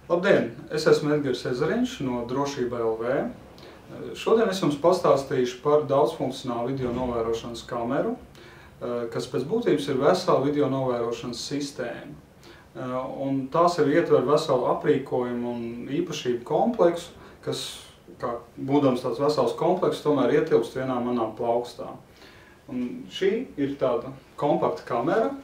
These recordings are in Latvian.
Labdien! Es esmu Edgars Ezeriņš no Drošība LV. Šodien es jums pastāstīšu par daudzfunkcionālu video novērošanas kameru, kas pēc būtības ir vesela video novērošanas sistēma. Un tās ietver veselu aprīkojumu un īpašību kompleksu, kas, kā būdams tāds vesels komplekss, tomēr ietilpst vienā manā plaukstā. Un šī ir tāda kompakta kamera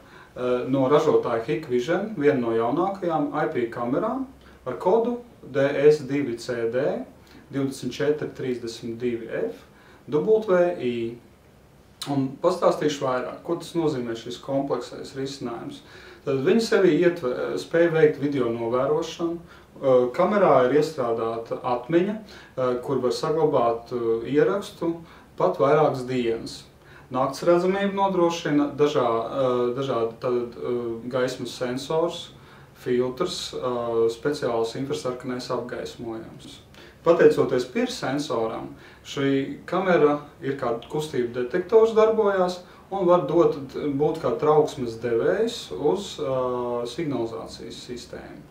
no ražotāja Hikvision, viena no jaunākajām IP kamerām, ar kodu DS2CD 2432F WI. Un pastāstīšu vairāk, ko tas nozīmē šis kompleksais risinājums. Tad viņi sevī spēj veikt video novērošanu. Kamerā ir iestrādāta atmiņa, kur var saglabāt ierakstu pat vairākas dienas. Nakts redzamību nodrošina dažādi gaismas sensors, filtrs, speciāls infrasarkanais apgaismojums. Pateicoties PIR sensoram, šī kamera ir kā kustību detektors darbojās un var būt kā trauksmes devējs uz signalizācijas sistēmu.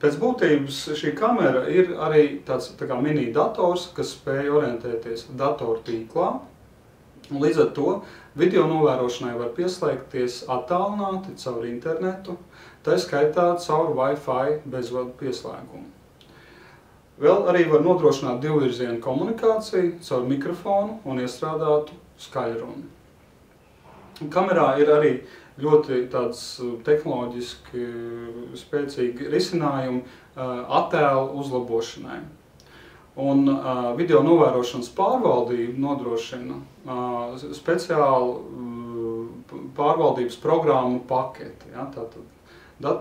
Pēc būtības šī kamera ir arī tāds kā mini dators, kas spēj orientēties datortīklā. Līdz ar to video novērošanai var pieslēgties attālināti caur internetu, tā skaitā caur Wi-Fi bezvadu pieslēgumu. Vēl arī var nodrošināt divvirzienu komunikāciju caur mikrofonu un iestrādātu skaļruni. Kamerā ir arī ļoti tāds tehnoloģiski spēcīgi risinājumi attēlu uzlabošanai. Un video novērošanas pārvaldību nodrošina speciālu pārvaldības programmu paketi. Ja,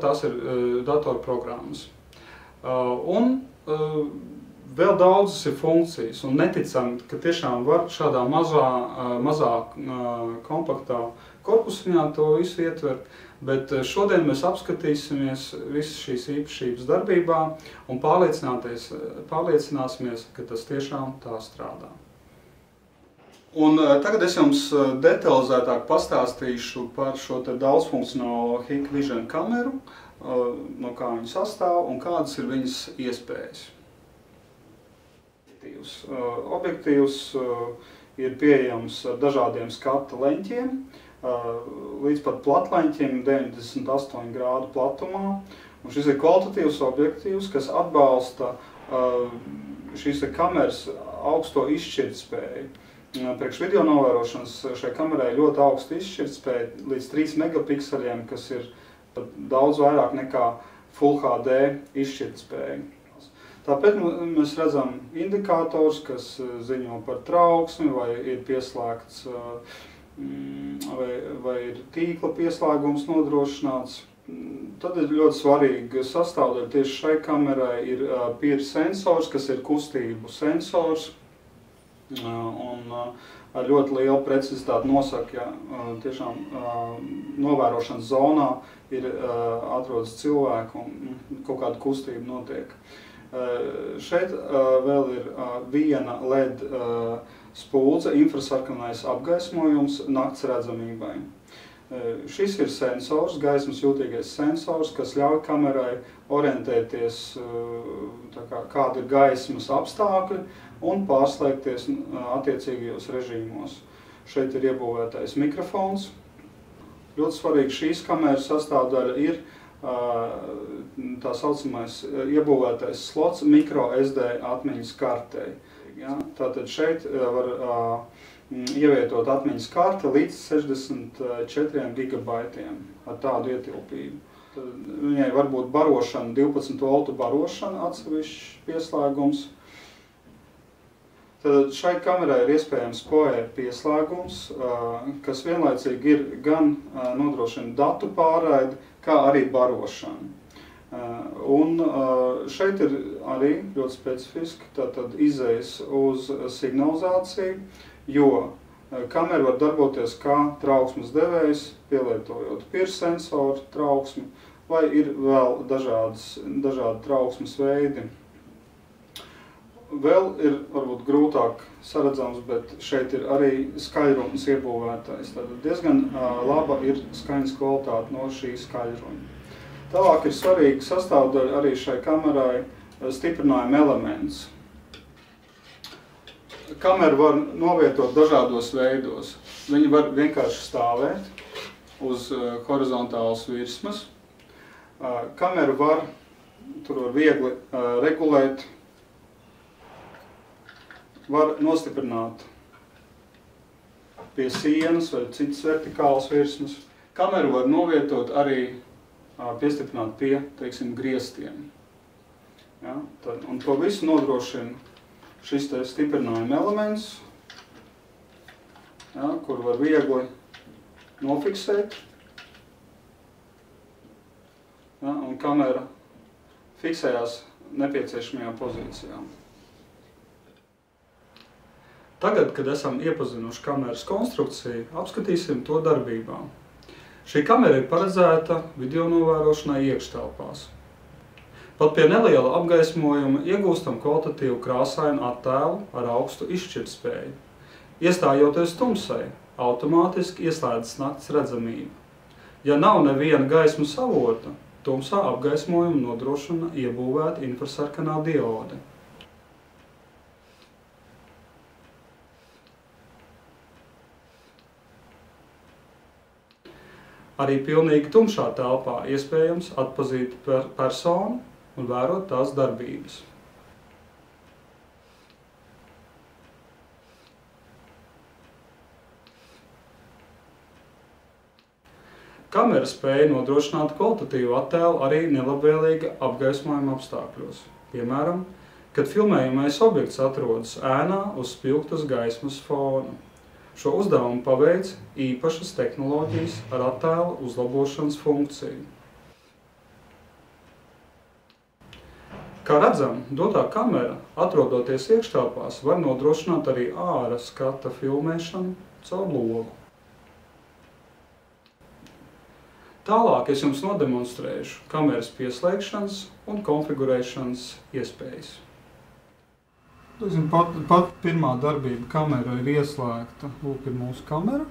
tās ir datorprogrammas. Un vēl daudzas ir funkcijas, un neticami, ka tiešām var šādā mazā kompaktā korpusiņā to visu ietvert, bet šodien mēs apskatīsimies visas šīs īpašības darbībā un pārliecināsimies, ka tas tiešām tā strādā. Un tagad es jums detalizētāk pastāstīšu par šo te daudzfunkcionālo Hikvision kameru, no kā viņa sastāv un kādas ir viņas iespējas. Objektīvs ir pieejams ar dažādiem skata leņķiem, līdz pat platleņķiem 98 grādu platumā. Un šis ir kvalitatīvs objektīvs, kas atbalsta šīs kameras augsto izšķirtspēju. Priekš video novērošanas šai kamerai ļoti augsta izšķirtspēja, līdz 3 megapikseliem, kas ir daudz vairāk nekā Full HD izšķirtspēja. Tāpēc mēs redzam indikātors, kas ziņo par trauksmi, vai ir pieslēgts, vai ir tīkla pieslēgums nodrošināts. Tad ir ļoti svarīga sastāvdaļa tieši šai kamerai ir PIR sensors, kas ir kustību sensors, un ar ļoti lielu precizitāti nosaka, ja tiešām novērošanas zonā atrodas cilvēki un kaut kāda kustība notiek. Šeit vēl ir viena LED spuldze, infrasarkanais apgaismojums nakts redzamībai. Šis ir sensors, gaismas jūtīgais sensors, kas ļauj kamerai orientēties, kāda ir gaismas apstākļi un pārslēgties attiecīgajos režīmos. Šeit ir iebūvētais mikrofons. Ļoti svarīgi šīs kameras sastāvdaļa ir tā saucamais iebūvētais slots micro SD atmiņas kartei. Ja, tātad šeit var ievietot atmiņas karte līdz 64 gigabaitiem ar tādu ietilpību. Tad viņai var būt barošana, 12 voltu barošana, atsevišķs pieslēgums. Tad šai kamerai ir iespējams PoE pieslēgums, kas vienlaicīgi ir gan nodrošina datu pārraidi, kā arī barošanu. Un šeit ir arī ļoti specifiski tātad izejas uz signalizāciju, jo kamera var darboties kā trauksmes devējs, pielietojot PIR sensoru trauksmi, vai ir vēl dažādi trauksmes veidi. Vēl ir varbūt grūtāk saredzams, bet šeit ir arī skaļrunis iebūvētais. Tad diezgan laba ir skaņas kvalitāte no šī skaļruņa. Tālāk ir svarīgi sastāvdaļa arī šai kamerai stiprinājuma elements. Kameru var novietot dažādos veidos. Viņi var vienkārši stāvēt uz horizontālas virsmas. Kameru tur var viegli regulēt, var nostiprināt pie sienas vai citas vertikālas virsmas. Kameru var novietot arī piestiprināt pie, teiksim, griestiem. Ja, un to visu nodrošina šis te stiprinājuma elements, ja, kur var viegli nofiksēt. Ja, un kamera fiksējās nepieciešamajā pozīcijā. Tagad, kad esam iepazinuši kameras konstrukciju, apskatīsim to darbībā. Šī kamera ir paredzēta video novērošanai iekštelpās. Pat pie neliela apgaismojuma iegūstam kvalitatīvu krāsainu attēlu ar augstu izšķirtspēju. Iestājoties tumsai, automātiski ieslēdzas nakts redzamība. Ja nav neviena gaismas avota, tumsā apgaismojumu nodrošina iebūvēta infrasarkanā diode. Arī pilnīgi tumšā telpā iespējams atpazīt personu un vērot tās darbības. Kamera spēja nodrošināt kvalitatīvu attēlu arī nelabvēlīga apgaismojuma apstākļos. Piemēram, kad filmējamais objekts atrodas ēnā uz spilgtas gaismas fona. Šo uzdevumu paveic īpašas tehnoloģijas ar attēlu uzlabošanas funkciju. Kā redzam, dotā kamera, atrodoties iekštelpās, var nodrošināt arī ārā skata filmēšanu caur logu. Tālāk es jums nodemonstrēšu kameras pieslēgšanas un konfigurēšanas iespējas. Pat pirmā darbība kamera ir ieslēgta. Lūk, ir mūsu kamera.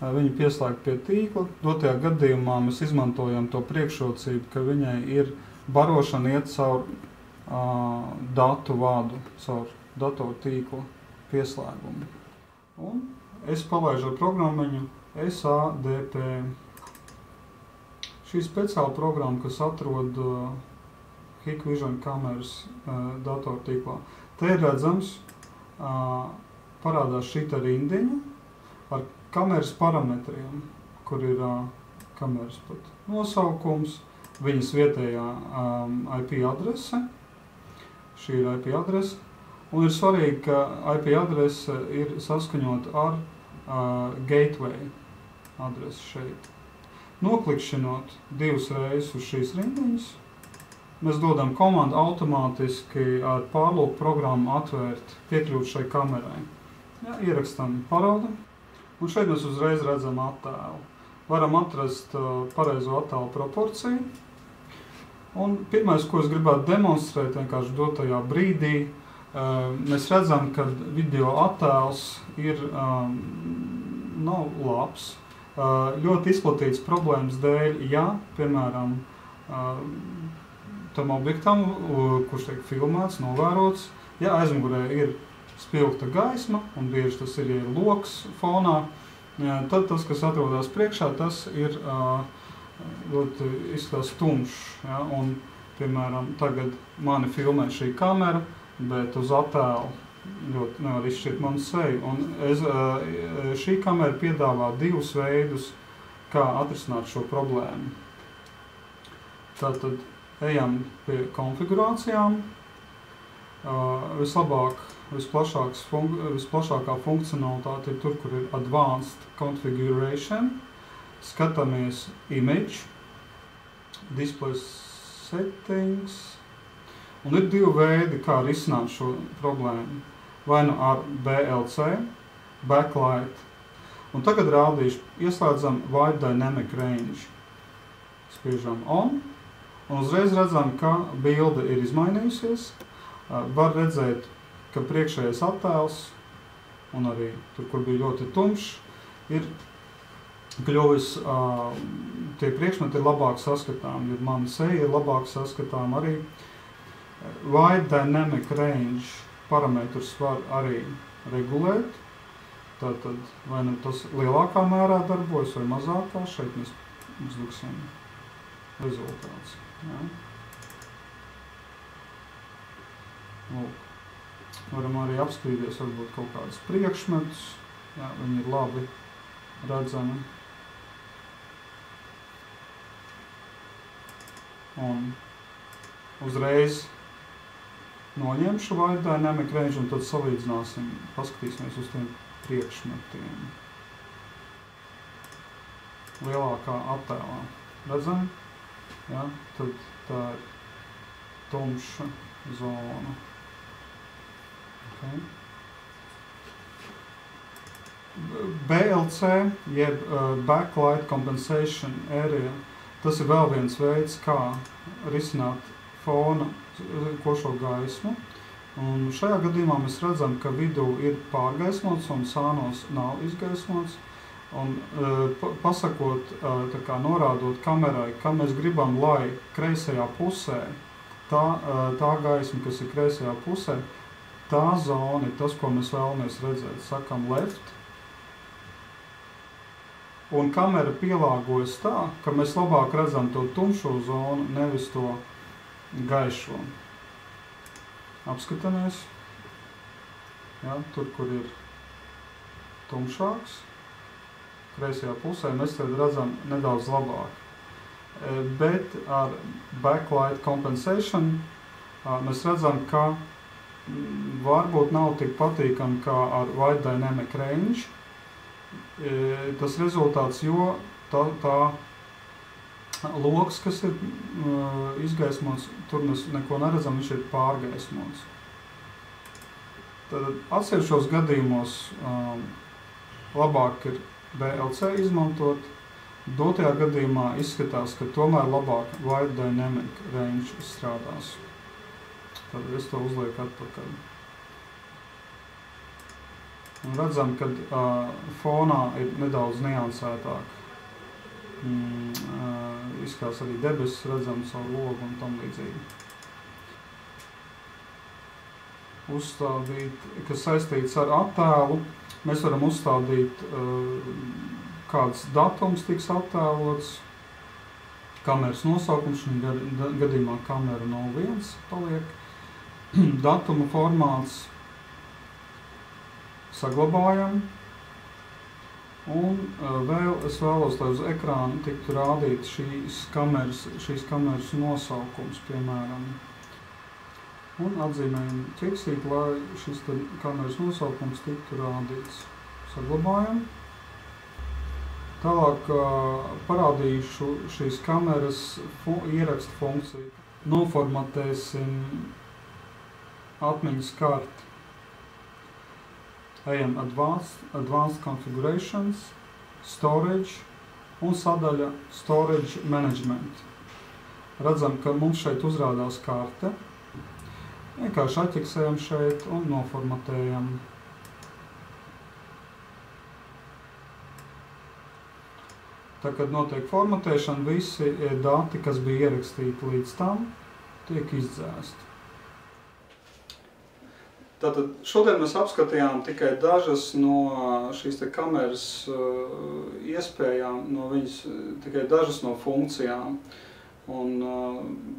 Viņa pieslēgta pie tīkla. Dotajā gadījumā mēs izmantojam to priekšrocību, ka viņai ir barošana iet caur datu vadu, caur datoru tīkla pieslēgumu. Un es palaižu ar programmiņu SADP. Šī speciāla programma, kas atrod Hikvision kameras datortīklā. Te ir redzams, parādās šī rindiņa ar kameras parametriem, kur ir kameras pat nosaukums, viņas vietējā IP adrese. Šī ir IP adrese. Un ir svarīgi, ka IP adrese ir saskaņota ar gateway adresi šeit. Noklikšķinot divas reizes uz šīs rindiņas, mēs dodam komandu automātiski ar pārlūku programmu atvērt, piekļūt šai kamerai. Ja, ierakstam paraudu, un šeit mēs uzreiz redzam attēlu. Varam atrast pareizo attēlu proporciju. Un pirmais, ko es gribētu demonstrēt, vienkārši dotajā brīdī, mēs redzam, ka video attēls ir nav labs. Ļoti izplatīts problēmas dēļ, ja, piemēram, tam objektam, kurš tiek filmēts, novērots, ja aizmugurē ir spilgta gaisma, un bieži tas ir, ja ir loks fonā, tad tas, kas atrodas priekšā, tas ir ļoti izskatās tumšs. Ja? Un, piemēram, tagad mani filmē šī kamera, bet uz attēlu ļoti nevar izšķirt manu seju. Un šī kamera piedāvā divus veidus, kā atrisināt šo problēmu. Tātad ejam pie konfigurācijām. Visplašākā funkcionalitāte ir tur, kur ir Advanced Configuration. Skatāmies Image, Display Settings. Un ir divi veidi, kā risināt šo problēmu. Vai nu ar BLC, Backlight. Un tagad rādīšu, ieslēdzam Wide Dynamic Range. Spiežam On. Un uzreiz redzam, ka bilde ir izmainījusies. Var redzēt, ka priekšējais attēls, un arī tur, kur bija ļoti tumšs, ir kļuvis tie priekšmeti ir labāk saskatām, ja mana seja ir labāk saskatām arī. Wide Dynamic Range parametrus var arī regulēt, tātad vai nu tas lielākā mērā darbojas vai mazākā, šeit mēs uzliksim rezultāts. Ja. Lūk. Varam arī apskatīties varbūt kaut kādus priekšmetus, ja, viņi ir labi redzami. Un uzreiz noņemšu Wide Dynamic Range un tad salīdzināsim, paskatīsimies uz tiem priekšmetiem. Lielākā attēlā. Redzam? Ja? Tad tā ir tumša zona. Okay. BLC, jeb Backlight Compensation Area, tas ir vēl viens veids, kā risināt fona košo gaismu. Un šajā gadījumā mēs redzam, ka vidū ir pārgaismots un sānos nav izgaismots. Un pasakot, tā kā norādot kamerai, ka mēs gribam, lai kreisajā pusē tā gaisma, kas ir kreisajā pusē, tā zona ir tas, ko mēs vēlamies redzēt. Sakam left. Un kamera pielāgojas tā, ka mēs labāk redzam to tumšo zonu, nevis to gaišo. Apskatāmies. Ja, tur, kur ir tumšāks, kreisajā pusē, mēs tad redzam nedaudz labāk. Bet ar Backlight Compensation mēs redzam, ka varbūt nav tik patīkami kā ar Wide Dynamic Range. Tas rezultāts, jo tā loks, kas ir izgaismots, tur mēs neko neredzam, viņš ir pārgaismots. Tad atsevišķos gadījumos labāk ir BLC izmantot, dotajā gadījumā izskatās, ka tomēr labāk Wide Dynamic Range strādās. Tad es to uzlieku atpakaļ. Un redzam, ka fonā ir nedaudz niansētāk. Izskatās arī debesis redzam savu logu un tam līdzīgi. Uzstādīt, kas saistīts ar attēlu, mēs varam uzstādīt, kāds datums tiks attēlots, kameras nosaukums, šajā gadījumā kamera 01 paliek, datuma formāts saglabājam, un vēl es vēlos, lai uz ekrāna tiktu rādīt šīs kameras nosaukums, piemēram. Un atzīmējam ķeksīt, lai šis kameras nosaukums tiktu rādīts. Saglabājam. Tālāk parādīšu šīs kameras ierakstu funkciju. Noformatēsim atmiņas karti. Ejam Advanced Configurations, Storage un sadaļa Storage Management. Redzam, ka mums šeit uzrādās karte. Vienkārši atķeksējam šeit un noformatējam. Tā, kad notiek formatēšana, visi dati, kas bija ierakstīti līdz tam, tiek izdzēsti. Tātad šodien mēs apskatījām tikai dažas no šīs kameras iespējām, no viņas tikai dažas no funkcijām. Un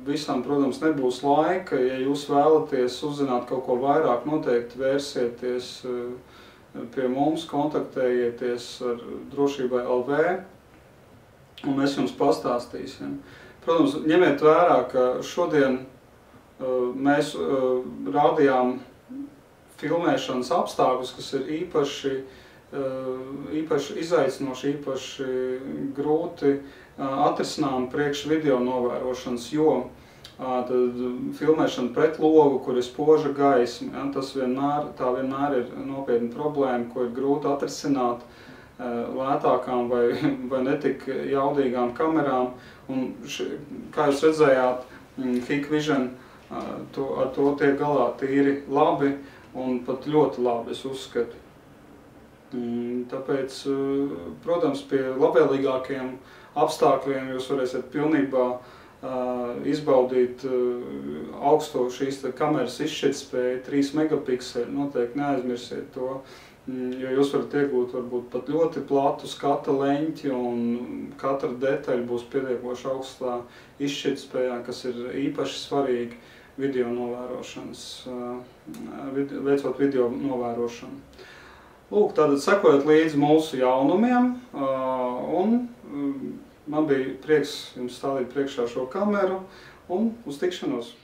visam, protams, nebūs laika. Ja jūs vēlaties uzzināt kaut ko vairāk, noteikti vērsieties pie mums, kontaktējieties ar Drošībai LV, un mēs jums pastāstīsim. Protams, ņemiet vērā, ka šodien mēs rādījām filmēšanas apstākļus, kas ir īpaši izaicinoši, īpaši grūti atrisinām priekš video novērošanas, jo tad filmēšana pret logu, kur ir spoža gaisma, ja, tā vienmēr ir nopietna problēma, ko ir grūti atrisināt lētākām vai netik jaudīgām kamerām. Un kā jūs redzējāt, Hikvision ar to tiek galā tīri labi un pat ļoti labi, es uzskatu. Tāpēc, protams, pie labvēlīgākiem apstākļiem jūs varēsiet pilnībā izbaudīt augsto šīs kameras izšķirtspēju, 3 megapikseli, noteikti neaizmirsiet to, jo jūs varat iegūt varbūt pat ļoti platu skata leņķi un katra detaļa būs pietiekoši augstā izšķirtspējā, kas ir īpaši svarīgi video novērošanas, veicot video novērošanu. Lūk, tātad sekojot līdzi mūsu jaunumiem, un man bija prieks jums stādīt priekšā šo kameru, un uz tikšanos!